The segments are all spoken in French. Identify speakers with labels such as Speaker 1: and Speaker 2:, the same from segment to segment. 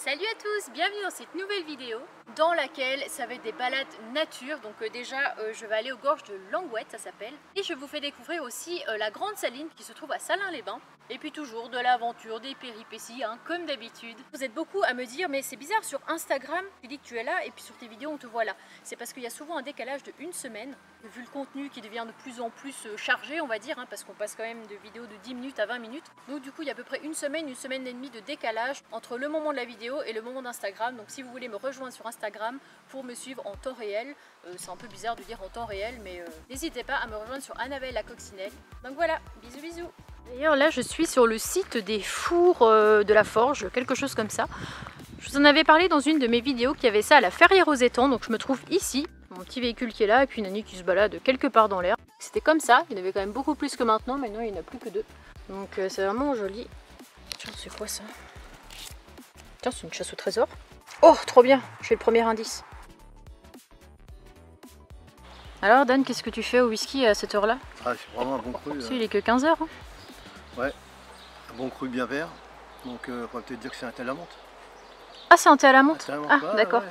Speaker 1: Salut à tous, bienvenue dans cette nouvelle vidéo dans laquelle ça va être des balades nature. Donc déjà je vais aller aux gorges de Langouette, ça s'appelle. Et je vous fais découvrir aussi la grande saline qui se trouve à Salins-les-Bains. Et puis toujours de l'aventure, des péripéties, hein, comme d'habitude. Vous êtes beaucoup à me dire mais c'est bizarre, sur Instagram tu dis que tu es là et puis sur tes vidéos on te voit là. C'est parce qu'il y a souvent un décalage de une semaine, vu le contenu qui devient de plus en plus chargé on va dire, hein, parce qu'on passe quand même de vidéos de 10 minutes à 20 minutes. Donc du coup il y a à peu près une semaine et demie de décalage entre le moment de la vidéo et le moment d'Instagram. Donc si vous voulez me rejoindre sur Instagram pour me suivre en temps réel, c'est un peu bizarre de dire en temps réel, mais n'hésitez pas à me rejoindre sur Annabelle la coccinelle. Donc voilà, bisous bisous. D'ailleurs là je suis sur le site des fours de la Forge, quelque chose comme ça. Je vous en avais parlé dans une de mes vidéos qu'il y avait ça à la Ferrière aux Étangs, donc je me trouve ici, mon petit véhicule qui est là et puis Nani qui se balade quelque part dans l'air. C'était comme ça, il y en avait quand même beaucoup plus que maintenant il n'y en a plus que deux. Donc c'est vraiment joli. Tiens, c'est quoi ça? Tiens, c'est une chasse au trésor. Oh, trop bien, j'ai le premier indice. Alors Dan, qu'est-ce que tu fais au whisky à cette heure-là?
Speaker 2: Ah, c'est vraiment un bon cru.
Speaker 1: Il est que 15 h. Hein.
Speaker 2: Ouais, un bon cru bien vert. Donc on va peut-être dire que c'est un thé à la menthe.
Speaker 1: Ah, c'est un thé à la menthe? Ah, d'accord.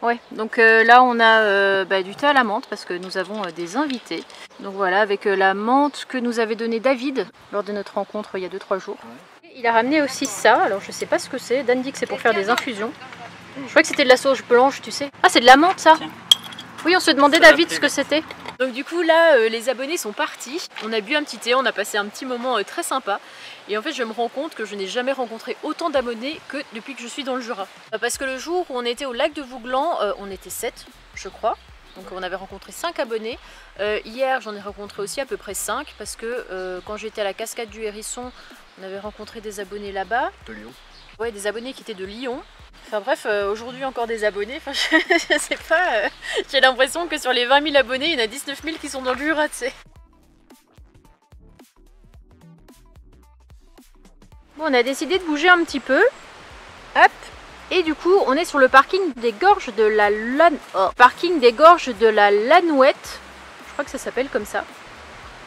Speaker 1: Ouais, donc là on a du thé à la menthe parce que nous avons des invités. Donc voilà, avec la menthe que nous avait donnée David lors de notre rencontre il y a 2-3 jours. Ouais. Il a ramené aussi ça, alors je sais pas ce que c'est. Dan dit que c'est pour faire des infusions. Je crois que c'était de la sauge blanche, tu sais. Ah, c'est de la menthe ça? Tiens. Oui, on se demandait David ce que c'était. Donc du coup là, les abonnés sont partis. On a bu un petit thé, on a passé un petit moment très sympa. Et en fait je me rends compte que je n'ai jamais rencontré autant d'abonnés que depuis que je suis dans le Jura. Parce que le jour où on était au lac de Vouglan, on était 7 je crois. Donc on avait rencontré 5 abonnés. Hier j'en ai rencontré aussi à peu près 5 parce que quand j'étais à la cascade du Hérisson, on avait rencontré des abonnés là-bas.
Speaker 2: De Lyon. Ouais,
Speaker 1: des abonnés qui étaient de Lyon. Enfin bref, aujourd'hui encore des abonnés, enfin je sais pas, j'ai l'impression que sur les 20 000 abonnés, il y en a 19 000 qui sont dans le Jura, tu sais. Bon, on a décidé de bouger un petit peu, hop, et du coup on est sur le parking des gorges de la Lanouette, je crois que ça s'appelle comme ça.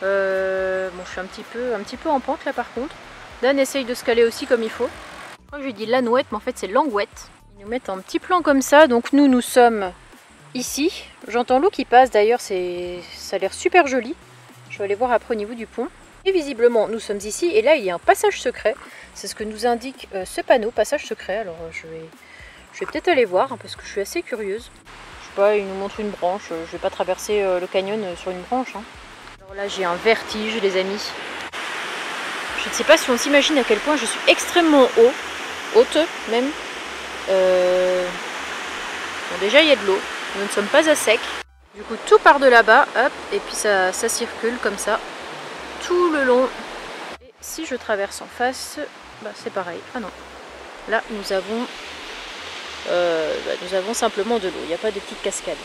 Speaker 1: Bon, je suis un petit peu en pente là par contre. Dan essaye de se caler aussi comme il faut. Je crois que je lui dis Lanouette, mais en fait c'est Langouette. Ils nous mettent un petit plan comme ça, donc nous sommes ici. J'entends l'eau qui passe d'ailleurs, ça a l'air super joli. Je vais aller voir après au niveau du pont. Et visiblement nous sommes ici, et là il y a un passage secret. C'est ce que nous indique ce panneau, passage secret. Alors je vais peut-être aller voir, hein, parce que je suis assez curieuse. Je sais pas, il nous montre une branche, je vais pas traverser le canyon sur une branche. Hein. Alors là j'ai un vertige les amis. Je ne sais pas si on s'imagine à quel point je suis extrêmement haute même. Bon, déjà il y a de l'eau, nous ne sommes pas à sec. Du coup tout part de là-bas, hop, et puis ça circule comme ça, tout le long. Et si je traverse en face, bah, c'est pareil. Ah non, là nous avons simplement de l'eau, il n'y a pas de petite cascade.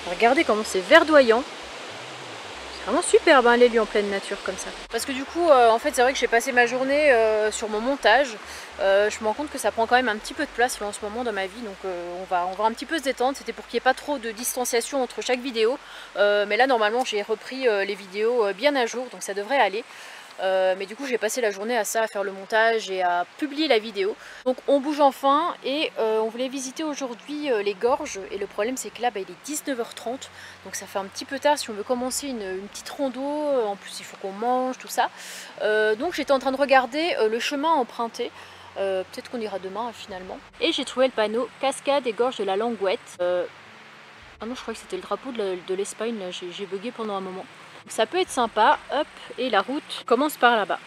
Speaker 1: Regardez comment c'est verdoyant. C'est vraiment superbe hein, les lieux en pleine nature comme ça. Parce que du coup, en fait, c'est vrai que j'ai passé ma journée sur mon montage. Je me rends compte que ça prend quand même un petit peu de place là, en ce moment dans ma vie. Donc on va un petit peu se détendre. C'était pour qu'il n'y ait pas trop de distanciation entre chaque vidéo. Mais là, normalement, j'ai repris les vidéos bien à jour. Donc ça devrait aller. Mais du coup j'ai passé la journée à ça, à faire le montage et à publier la vidéo. Donc on bouge enfin et on voulait visiter aujourd'hui les gorges. Et le problème c'est que là il est 19 h 30, donc ça fait un petit peu tard si on veut commencer une petite rando. En plus il faut qu'on mange, tout ça. Donc j'étais en train de regarder le chemin emprunté. Peut-être qu'on ira demain finalement. Et j'ai trouvé le panneau cascade et gorges de la Langouette. Ah non, je crois que c'était le drapeau de l'Espagne, là j'ai bugué pendant un moment. Ça peut être sympa, hop, et la route commence par là-bas.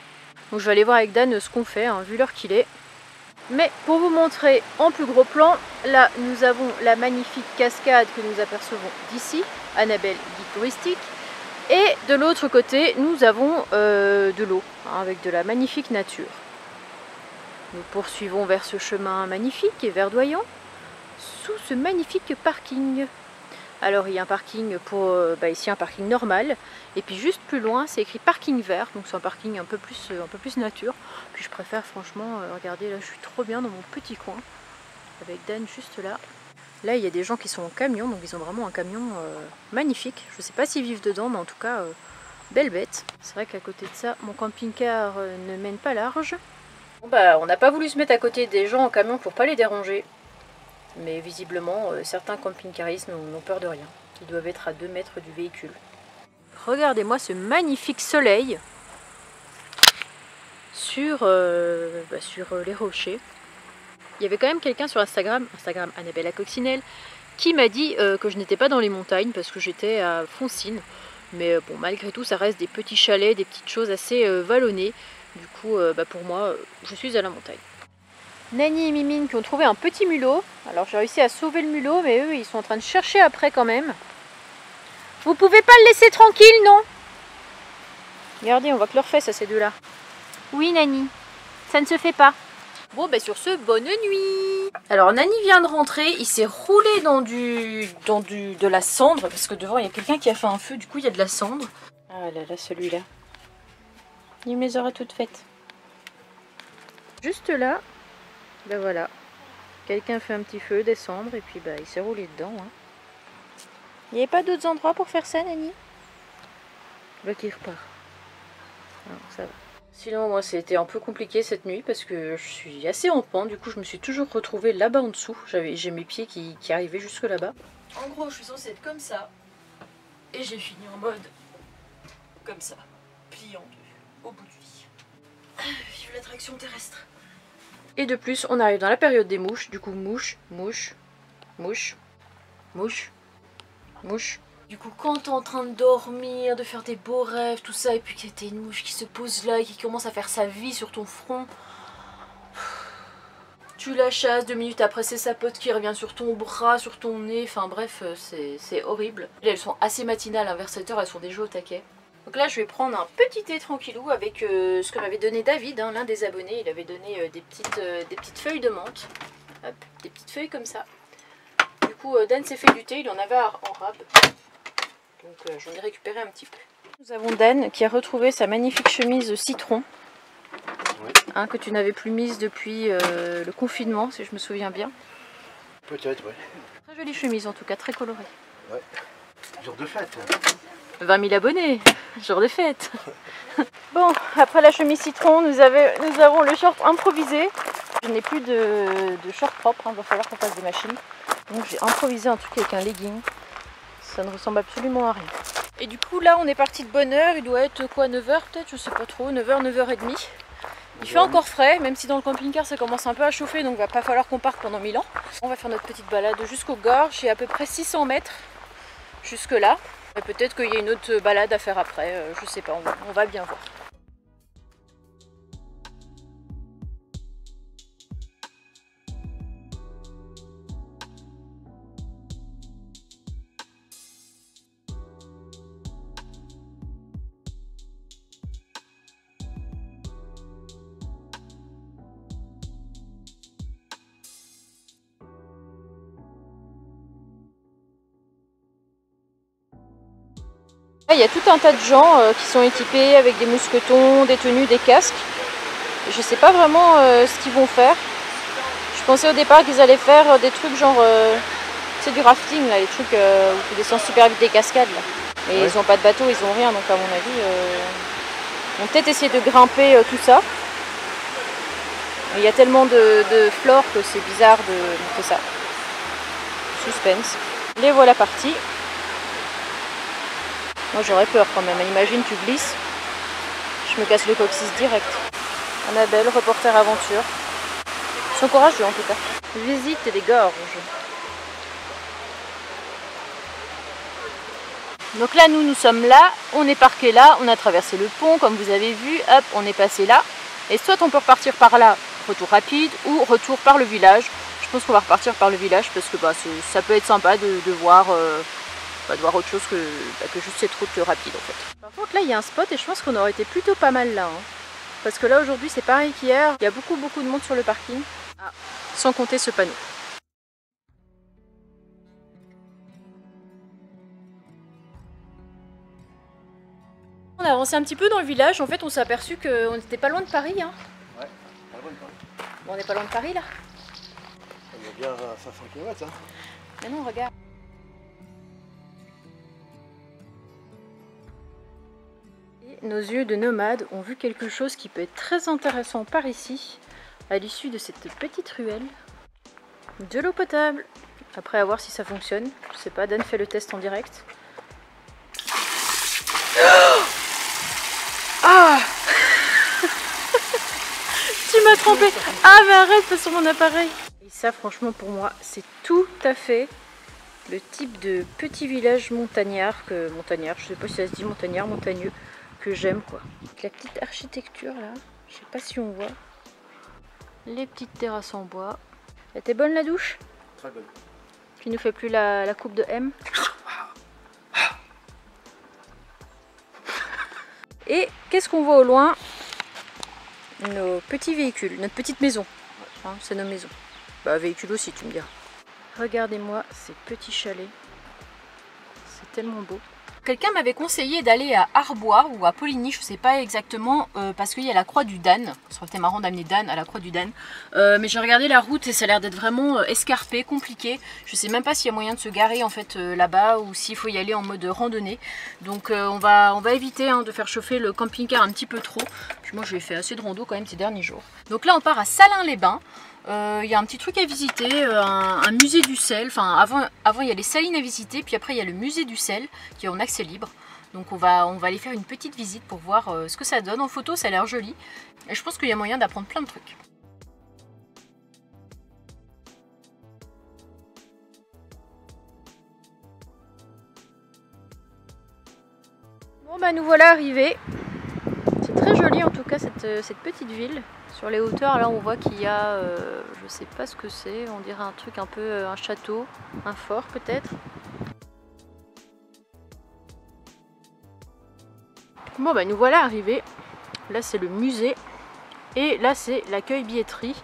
Speaker 1: Donc je vais aller voir avec Dan ce qu'on fait, hein, vu l'heure qu'il est. Mais pour vous montrer en plus gros plan, là nous avons la magnifique cascade que nous apercevons d'ici, Annabelle guide touristique. Et de l'autre côté, nous avons de l'eau, hein, avec de la magnifique nature. Nous poursuivons vers ce chemin magnifique et verdoyant, sous ce magnifique parking. Alors il y a un parking pour ici un parking normal, et puis juste plus loin c'est écrit parking vert, donc c'est un parking un peu plus nature. Puis je préfère franchement, regardez là je suis trop bien dans mon petit coin avec Dan juste là. Là il y a des gens qui sont en camion, donc ils ont vraiment un camion magnifique. Je sais pas s'ils vivent dedans, mais en tout cas belle bête. C'est vrai qu'à côté de ça mon camping-car ne mène pas large. Bon, bah, on n'a pas voulu se mettre à côté des gens en camion pour pas les déranger. Mais visiblement, certains camping-caristes n'ont peur de rien. Ils doivent être à 2 mètres du véhicule. Regardez-moi ce magnifique soleil sur les rochers. Il y avait quand même quelqu'un sur Instagram Annabelle la Coccinelle, qui m'a dit que je n'étais pas dans les montagnes parce que j'étais à Foncine. Mais bon, malgré tout, ça reste des petits chalets, des petites choses assez vallonnées. Du coup, pour moi, je suis à la montagne. Nani et Mimine qui ont trouvé un petit mulot. Alors j'ai réussi à sauver le mulot, mais eux, ils sont en train de chercher après quand même. Vous pouvez pas le laisser tranquille, non? Regardez, on voit que leur fesses à ces deux-là. Oui, Nani, ça ne se fait pas. Bon, bah sur ce, bonne nuit. Alors Nani vient de rentrer, il s'est roulé dans de la cendre, parce que devant il y a quelqu'un qui a fait un feu, du coup il y a de la cendre. Ah là là, celui-là. Il me les aura toutes faites. Juste là, ben voilà. Quelqu'un fait un petit feu, des cendres, et puis bah il s'est roulé dedans. Hein. Il n'y avait pas d'autres endroits pour faire ça, Nani? Là qui repart. Non, ça va. Sinon, moi, c'était un peu compliqué cette nuit parce que je suis assez en pente. Du coup, je me suis toujours retrouvée là-bas en dessous. J'ai mes pieds qui arrivaient jusque là-bas. En gros, je suis censée être comme ça. Et j'ai fini en mode comme ça. Plié en deux, au bout du lit. Vive l'attraction terrestre. Et de plus, on arrive dans la période des mouches. Du coup, mouche, mouche, mouche, mouche, mouche. Du coup, quand t'es en train de dormir, de faire des beaux rêves, tout ça, et puis qu'il y a une mouche qui se pose là et qui commence à faire sa vie sur ton front, tu la chasses, 2 minutes après c'est sa pote qui revient sur ton bras, sur ton nez, enfin bref, c'est horrible. Elles sont assez matinales, hein, vers 7 h, elles sont déjà au taquet. Donc là, je vais prendre un petit thé tranquillou avec ce que m'avait donné David, hein, l'un des abonnés. Il avait donné des petites feuilles de menthe, hop, des petites feuilles comme ça. Du coup, Dan s'est fait du thé, il en avait en rab. Donc j'en ai récupéré un petit peu. Nous avons Dan qui a retrouvé sa magnifique chemise citron. Oui. Hein, que tu n'avais plus mise depuis le confinement, si je me souviens bien.
Speaker 2: Peut-être, oui.
Speaker 1: Très jolie chemise en tout cas, très colorée.
Speaker 2: Ouais. Jour de fête.
Speaker 1: 20 000 abonnés, jour de fête. Bon, après la chemise citron, nous avons le short improvisé. Je n'ai plus de short propre, il va falloir qu'on fasse des machines. Donc j'ai improvisé un truc avec un legging. Ça ne ressemble absolument à rien. Et du coup là on est parti de bonne heure, il doit être quoi, 9 h peut-être, je sais pas trop, 9 h, 9 h 30. Il fait encore frais, même si dans le camping-car ça commence un peu à chauffer, donc il va pas falloir qu'on parte pendant 1000 ans. On va faire notre petite balade jusqu'aux gorges, j'ai à peu près 600 mètres jusque là. Peut-être qu'il y a une autre balade à faire après, je sais pas, on va bien voir. Il y a tout un tas de gens qui sont équipés avec des mousquetons, des tenues, des casques. Je sais pas vraiment ce qu'ils vont faire. Je pensais au départ qu'ils allaient faire des trucs genre c'est du rafting là, les trucs où tu descends super vite des cascades là. Mais ouais. Ils n'ont pas de bateau, ils n'ont rien, donc à mon avis ils vont peut-être essayer de grimper tout ça. Mais il y a tellement de flore que c'est bizarre de montrer ça. Suspense. Les voilà partis. Moi j'aurais peur quand même, imagine tu glisses, je me casse le coccyx direct. Annabelle, reporter aventure. Ils sont courageux en tout cas. Visite des gorges. Donc là nous sommes là, on est parqué là, on a traversé le pont comme vous avez vu, hop on est passé là. Et soit on peut repartir par là, retour rapide, ou retour par le village. Je pense qu'on va repartir par le village parce que ça peut être sympa de voir... de voir autre chose que juste cette route rapide en fait. Par contre là il y a un spot et je pense qu'on aurait été plutôt pas mal là. Hein. Parce que là aujourd'hui c'est pareil qu'hier, il y a beaucoup de monde sur le parking. Ah, sans compter ce panneau. On a avancé un petit peu dans le village, en fait on s'est aperçu qu'on n'était pas loin de Paris. Hein.
Speaker 2: Ouais, pas loin de Paris.
Speaker 1: Bon, on n'est pas loin de Paris là.
Speaker 2: On est bien à 500 km. Hein.
Speaker 1: Mais non, regarde. Nos yeux de nomades ont vu quelque chose qui peut être très intéressant par ici. à l'issue de cette petite ruelle de l'eau potable. Après, à voir si ça fonctionne. Je sais pas, Dan fait le test en direct. Ah tu m'as trompé. Ah mais arrête, pas sur mon appareil. Et ça franchement pour moi c'est tout à fait le type de petit village montagnard, je sais pas si ça se dit montagnard, montagneux, que j'aime quoi. La petite architecture là, je sais pas si on voit. Les petites terrasses en bois. Elle était bonne la douche?
Speaker 2: Très bonne.
Speaker 1: Qui nous fait plus la coupe de M. Et qu'est-ce qu'on voit au loin? Nos petits véhicules, notre petite maison. Hein, c'est nos maisons. Bah véhicule aussi tu me diras. Regardez-moi ces petits chalets. C'est tellement beau. Quelqu'un m'avait conseillé d'aller à Arbois ou à Poligny, je ne sais pas exactement, parce qu'il y a la croix du Dan. Ça aurait été marrant d'amener Dan à la croix du Dan. Mais j'ai regardé la route et ça a l'air d'être vraiment escarpé, compliqué. Je ne sais même pas s'il y a moyen de se garer en fait là-bas ou s'il faut y aller en mode randonnée. Donc on va éviter de faire chauffer le camping-car un petit peu trop. Puis moi j'ai fait assez de rando quand même ces derniers jours. Donc là on part à Salins-les-Bains. Il y a un petit truc à visiter, un musée du sel. Enfin, avant il y a les salines à visiter, puis après il y a le musée du sel qui est en accès libre. Donc on va aller faire une petite visite pour voir ce que ça donne. En photo, ça a l'air joli. Et je pense qu'il y a moyen d'apprendre plein de trucs. Bon bah nous voilà arrivés. C'est très joli en tout cas cette petite ville. Sur les hauteurs, là on voit qu'il y a, je sais pas ce que c'est, on dirait un truc un peu, un château, un fort peut-être. Bon bah nous voilà arrivés, là c'est le musée et là c'est l'accueil billetterie.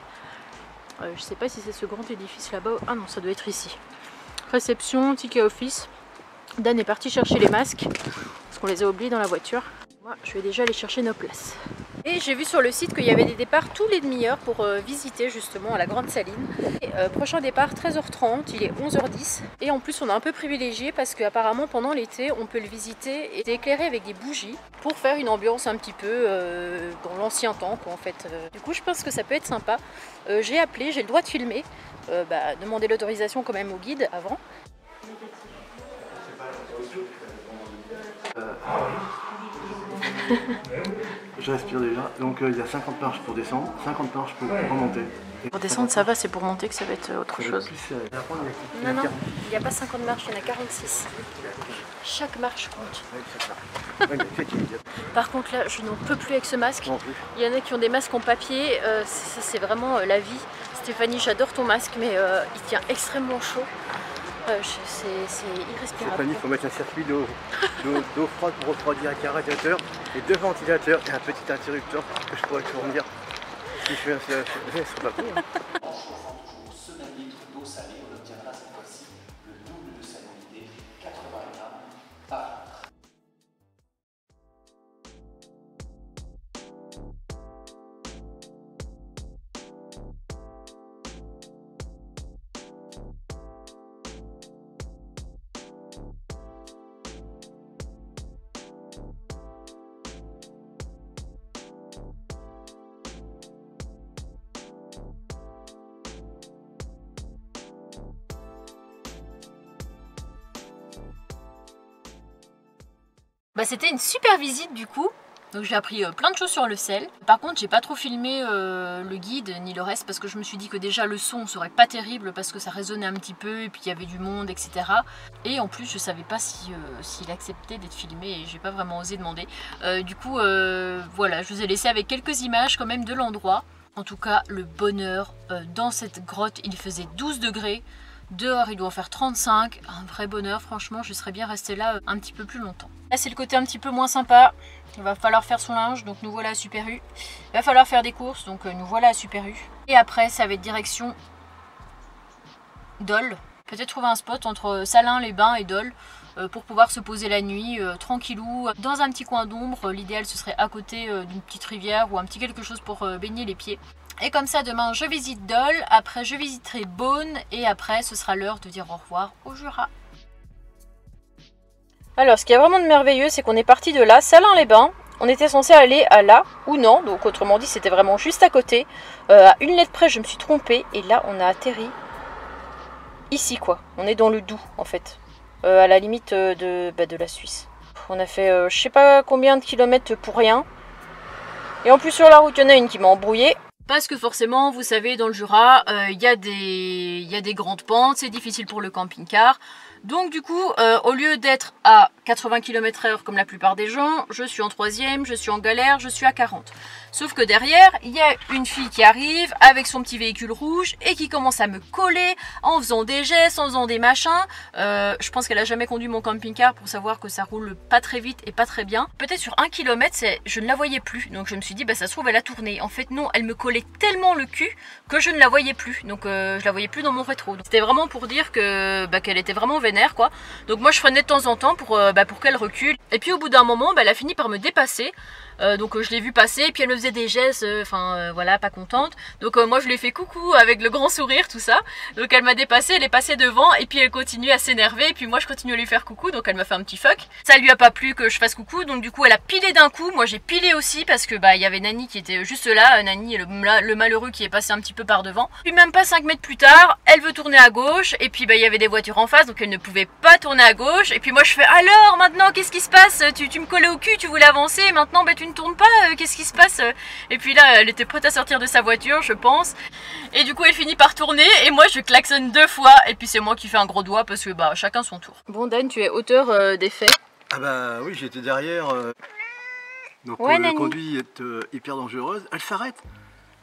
Speaker 1: Je sais pas si c'est ce grand édifice là-bas, ah non ça doit être ici. Réception, ticket office. Dan est parti chercher les masques, parce qu'on les a oubliés dans la voiture. Moi je vais déjà aller chercher nos places. Et j'ai vu sur le site qu'il y avait des départs tous les demi-heures pour visiter justement la Grande Saline. Et, prochain départ 13h30, il est 11h10. Et en plus on est un peu privilégié parce qu'apparemment pendant l'été on peut le visiter et éclairer avec des bougies pour faire une ambiance un petit peu dans l'ancien temps quoi en fait. Du coup je pense que ça peut être sympa. J'ai appelé, j'ai le droit de filmer. Demander l'autorisation quand même au guide avant.
Speaker 2: Je respire déjà, donc il y a 50 marches pour descendre, 50 marches pour remonter.
Speaker 1: Pour descendre ça va, c'est pour monter que ça va être autre chose. Non, non, il n'y a pas 50 marches, il y en a 46. Chaque marche compte. Par contre là, je n'en peux plus avec ce masque. Il y en a qui ont des masques en papier, c'est vraiment la vie. Stéphanie, j'adore ton masque, mais il tient extrêmement chaud. C'est irrespirable.
Speaker 2: Stéphanie, il faut mettre un circuit d'eau froide pour refroidir un radiateur et deux ventilateurs et un petit interrupteur que je pourrais fournir si je fais un CHV sur la cour.
Speaker 3: Ce même litre d'eau salée, on obtiendra cette fois-ci le double de salinité, 80 grammes par litre.
Speaker 1: C'était une super visite du coup, donc j'ai appris plein de choses sur le sel. Par contre j'ai pas trop filmé le guide ni le reste parce que je me suis dit que déjà le son serait pas terrible parce que ça résonnait un petit peu et puis il y avait du monde etc. Et en plus je savais pas s'il acceptait d'être filmé et j'ai pas vraiment osé demander. Du coup voilà, je vous ai laissé avec quelques images quand même de l'endroit. En tout cas le bonheur dans cette grotte, il faisait 12 degrés. Dehors il doit en faire 35, un vrai bonheur, franchement je serais bien restée là un petit peu plus longtemps. Là c'est le côté un petit peu moins sympa, il va falloir faire son linge, donc nous voilà à Super U. Il va falloir faire des courses, donc nous voilà à Super U. Et après ça va être direction Dole, peut-être trouver un spot entre Salins-les-Bains et Dole pour pouvoir se poser la nuit tranquillou dans un petit coin d'ombre. L'idéal ce serait à côté d'une petite rivière ou un petit quelque chose pour baigner les pieds. Et comme ça demain je visite Dole, après je visiterai Beaune et après ce sera l'heure de dire au revoir au Jura. Alors ce qui est vraiment de merveilleux c'est qu'on est parti de là, Salins-les-Bains, on était censé aller à là ou non, donc autrement dit c'était vraiment juste à côté. À une lettre près je me suis trompée et là on a atterri ici quoi. On est dans le Doubs en fait, à la limite de la Suisse. On a fait je sais pas combien de kilomètres pour rien. Et en plus sur la route il y en a une qui m'a embrouillée. Parce que forcément, vous savez, dans le Jura, il y a des grandes pentes, c'est difficile pour le camping-car. Donc du coup, au lieu d'être à 80 km/h comme la plupart des gens, je suis en troisième, je suis en galère, je suis à 40. Sauf que derrière, il y a une fille qui arrive avec son petit véhicule rouge et qui commence à me coller en faisant des gestes, en faisant des machins. Je pense qu'elle a jamais conduit mon camping-car pour savoir que ça roule pas très vite et pas très bien. Peut-être sur 1 km, je ne la voyais plus. Donc je me suis dit, bah ça se trouve, elle a tourné. En fait non, elle me collait tellement le cul que je ne la voyais plus. Donc je la voyais plus dans mon rétro. C'était vraiment pour dire que qu'elle était vraiment vénère quoi. Donc moi je freinais de temps en temps pour qu'elle recule. Et puis au bout d'un moment, elle a fini par me dépasser. Donc je l'ai vue passer et puis elle me faisait des gestes, voilà, pas contente. Donc moi je lui ai fait coucou avec le grand sourire, tout ça. Donc elle m'a dépassé, elle est passée devant et puis elle continue à s'énerver. Et puis moi je continue à lui faire coucou, donc elle m'a fait un petit fuck. Ça lui a pas plu que je fasse coucou, donc du coup elle a pilé d'un coup. Moi j'ai pilé aussi parce que il y avait Nani qui était juste là. Nani, le malheureux qui est passé un petit peu par devant. Puis même pas 5 mètres plus tard, elle veut tourner à gauche. Et puis il y avait des voitures en face, donc elle ne pouvait pas tourner à gauche. Et puis moi je fais alors maintenant qu'est-ce qui se passe, tu me collais au cul, tu voulais avancer, et maintenant tu ne tournes pas, qu'est-ce qui se passe? Et puis là elle était prête à sortir de sa voiture je pense. Et du coup elle finit par tourner et moi je klaxonne 2 fois. Et puis c'est moi qui fais un gros doigt parce que chacun son tour. Bon Dan, tu es auteur des faits. Ah
Speaker 2: bah oui, j'étais derrière. Donc
Speaker 1: ouais,
Speaker 2: le conduit est hyper dangereuse. Elle s'arrête.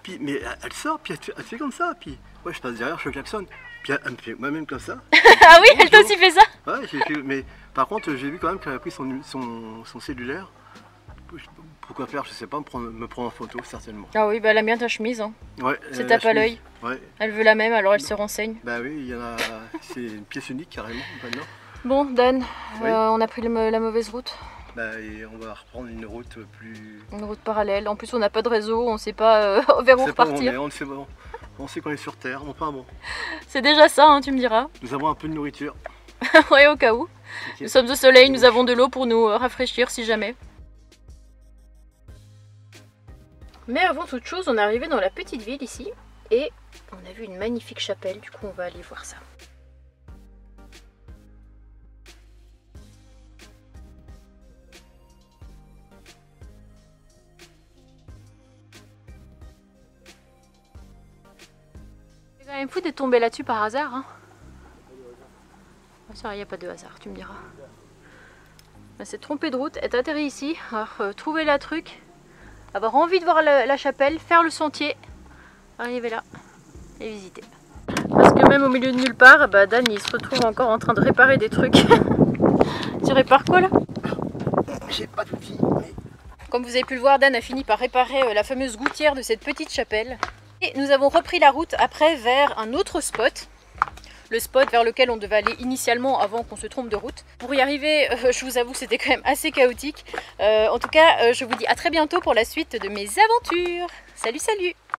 Speaker 2: Puis mais elle sort, puis elle fait comme ça. Puis ouais, je passe derrière, je klaxonne. Puis elle me fait moi-même comme ça.
Speaker 1: Ah oui, elle t'a aussi fait ça?
Speaker 2: Ouais, mais par contre j'ai vu quand même qu'elle a pris son cellulaire. Pourquoi faire? Je sais pas, me prendre en photo certainement.
Speaker 1: Ah oui, elle a bien ta chemise. Hein.
Speaker 2: Ouais.
Speaker 1: C'est tape à l'œil.
Speaker 2: Ouais.
Speaker 1: Elle veut la même, alors elle se renseigne.
Speaker 2: Bah oui, il y en a. C'est une pièce unique carrément maintenant.
Speaker 1: Bon Dan,
Speaker 2: oui.
Speaker 1: On a pris la mauvaise route.
Speaker 2: Bah et on va reprendre une route plus.
Speaker 1: Une route parallèle. En plus on n'a pas de réseau, on sait pas vers où repartir.
Speaker 2: On sait qu'on est sur Terre, enfin bon.
Speaker 1: C'est déjà ça, hein, tu me diras.
Speaker 2: Nous avons un peu de nourriture.
Speaker 1: Ouais, au cas où. Okay. Nous sommes au soleil, nous avons de l'eau pour nous rafraîchir si jamais. Mais avant toute chose, on est arrivé dans la petite ville ici et on a vu une magnifique chapelle, du coup on va aller voir ça. C'est quand même fou d'être tombé là-dessus par hasard. Hein. Ça, il n'y a pas de hasard, tu me diras. Elle s'est trompée de route, elle est atterrie ici, alors trouver la truc. Avoir envie de voir la chapelle, faire le sentier, arriver là et visiter. Parce que même au milieu de nulle part, Dan il se retrouve encore en train de réparer des trucs. Tu répares quoi là?
Speaker 2: J'ai pas d'outils. Mais...
Speaker 1: Comme vous avez pu le voir, Dan a fini par réparer la fameuse gouttière de cette petite chapelle. Et nous avons repris la route après vers un autre spot. Le spot vers lequel on devait aller initialement avant qu'on se trompe de route. Pour y arriver, je vous avoue, c'était quand même assez chaotique. En tout cas, je vous dis à très bientôt pour la suite de mes aventures. Salut, salut!